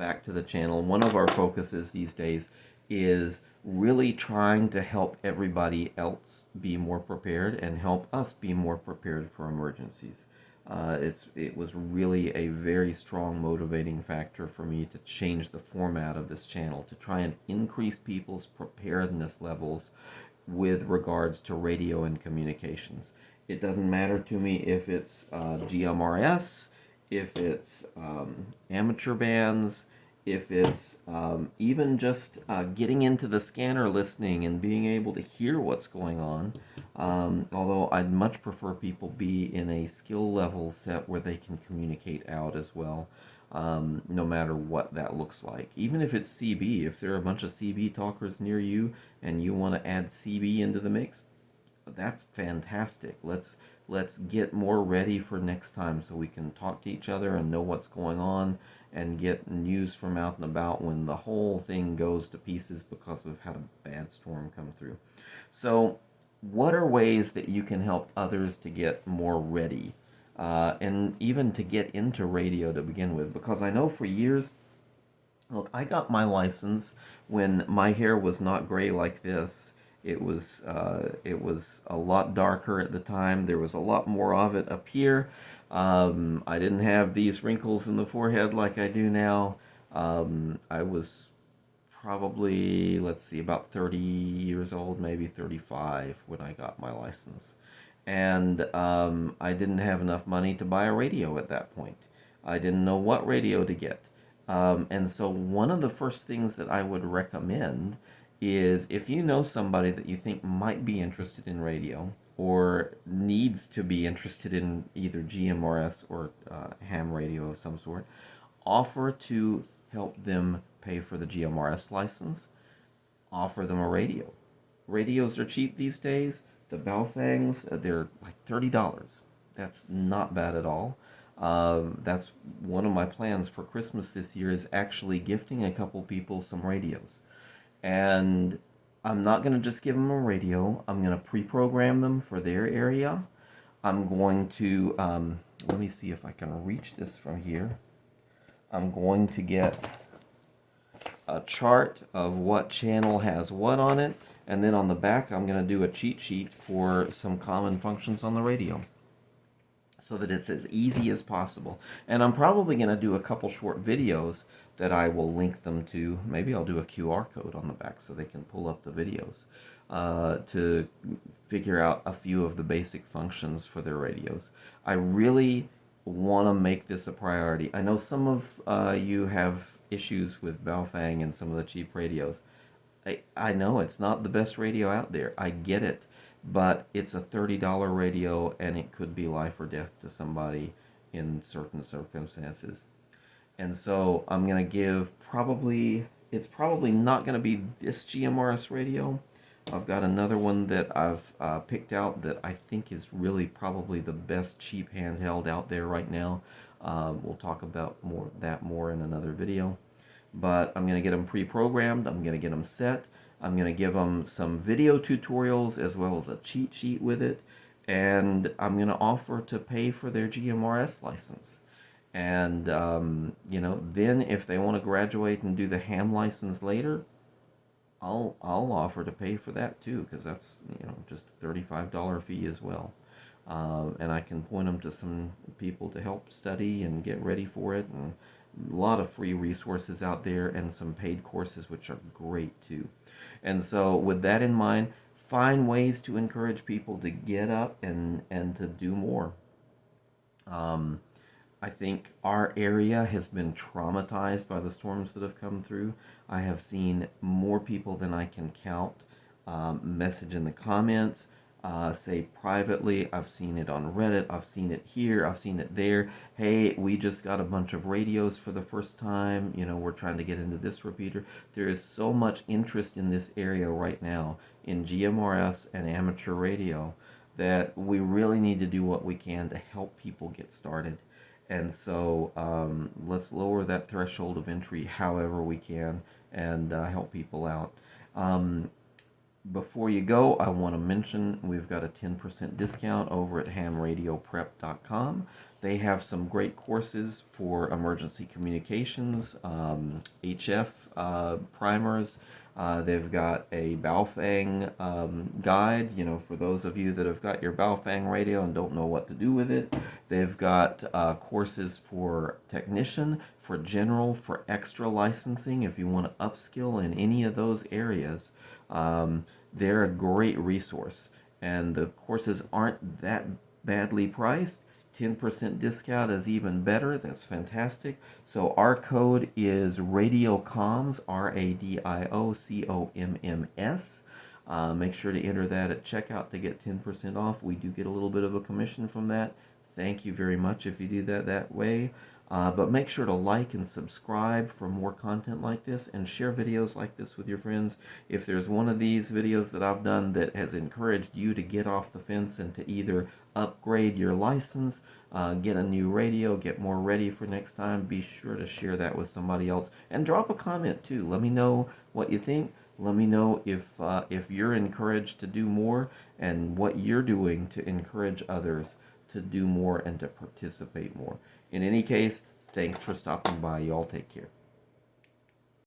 back to the channel, one of our focuses these days is really trying to help everybody else be more prepared and help us be more prepared for emergencies. It was really a very strong motivating factor for me to change the format of this channel to try and increase people's preparedness levels with regards to radio and communications. It doesn't matter to me if it's GMRS, if it's amateur bands, if it's even just getting into the scanner listening and being able to hear what's going on. Although I'd much prefer people be in a skill level set where they can communicate out as well, no matter what that looks like. Even if it's CB, if there are a bunch of CB talkers near you and you want to add CB into the mix, that's fantastic. Let's get more ready for next time so we can talk to each other and know what's going on and get news from out and about when the whole thing goes to pieces because we've had a bad storm come through. So what are ways that you can help others to get more ready and even to get into radio to begin with? Because I know for years, look, I got my license when my hair was not gray like this. It was a lot darker at the time. There was a lot more of it up here. I didn't have these wrinkles in the forehead like I do now. I was probably, let's see, about 30 years old, maybe 35 when I got my license. And I didn't have enough money to buy a radio at that point. I didn't know what radio to get. And so one of the first things that I would recommend is if you know somebody that you think might be interested in radio or needs to be interested in either GMRS or ham radio of some sort, offer to help them pay for the GMRS license, offer them a radio. Radios are cheap these days. The Baofengs, they're like $30. That's not bad at all. That's one of my plans for Christmas this year is actually gifting a couple people some radios. And I'm not going to just give them a radio. I'm going to pre-program them for their area. I'm going to, let me see if I can reach this from here. I'm going to get a chart of what channel has what on it. And then on the back, I'm going to do a cheat sheet for some common functions on the radio, so that it's as easy as possible. And I'm probably going to do a couple short videos that I will link them to. Maybe I'll do a QR code on the back so they can pull up the videos to figure out a few of the basic functions for their radios. I really want to make this a priority. I know some of you have issues with Baofeng and some of the cheap radios. I know it's not the best radio out there. I get it. But it's a $30 radio and it could be life or death to somebody in certain circumstances. And so I'm going to give it's probably not going to be this GMRS radio. I've got another one that I've picked out that I think is really probably the best cheap handheld out there right now. We'll talk about more in another video. But I'm going to get them pre-programmed. I'm going to get them set. I'm going to give them some video tutorials as well as a cheat sheet with it. And I'm going to offer to pay for their GMRS license. And, then if they want to graduate and do the ham license later, I'll offer to pay for that too, because that's, just a $35 fee as well. And I can point them to some people to help study and get ready for it. And a lot of free resources out there and some paid courses, which are great too. And so with that in mind, find ways to encourage people to get up and to do more. I think our area has been traumatized by the storms that have come through. I have seen more people than I can count message in the comments, say privately. I've seen it on Reddit. I've seen it here. I've seen it there. Hey, we just got a bunch of radios for the first time. We're trying to get into this repeater. There is so much interest in this area right now in GMRS and amateur radio that we really need to do what we can to help people get started. And so let's lower that threshold of entry however we can and help people out. Before you go, I want to mention we've got a 10% discount over at hamradioprep.com. They have some great courses for emergency communications, HF primers. They've got a Baofeng guide, for those of you that have got your Baofeng radio and don't know what to do with it. They've got courses for technician, for general, for extra licensing. If you want to upskill in any of those areas, they're a great resource. And the courses aren't that badly priced. 10% discount is even better. That's fantastic. So our code is RadioComms, RADIOCOMMS. Make sure to enter that at checkout to get 10% off. We do get a little bit of a commission from that. Thank you very much if you do that way. But make sure to like and subscribe for more content like this, and share videos like this with your friends. If there's one of these videos that I've done that has encouraged you to get off the fence and to either upgrade your license, get a new radio, get more ready for next time, be sure to share that with somebody else. And drop a comment too. Let me know what you think. Let me know if you're encouraged to do more, and what you're doing to encourage others to do more and to participate more. In any case, thanks for stopping by. Y'all take care.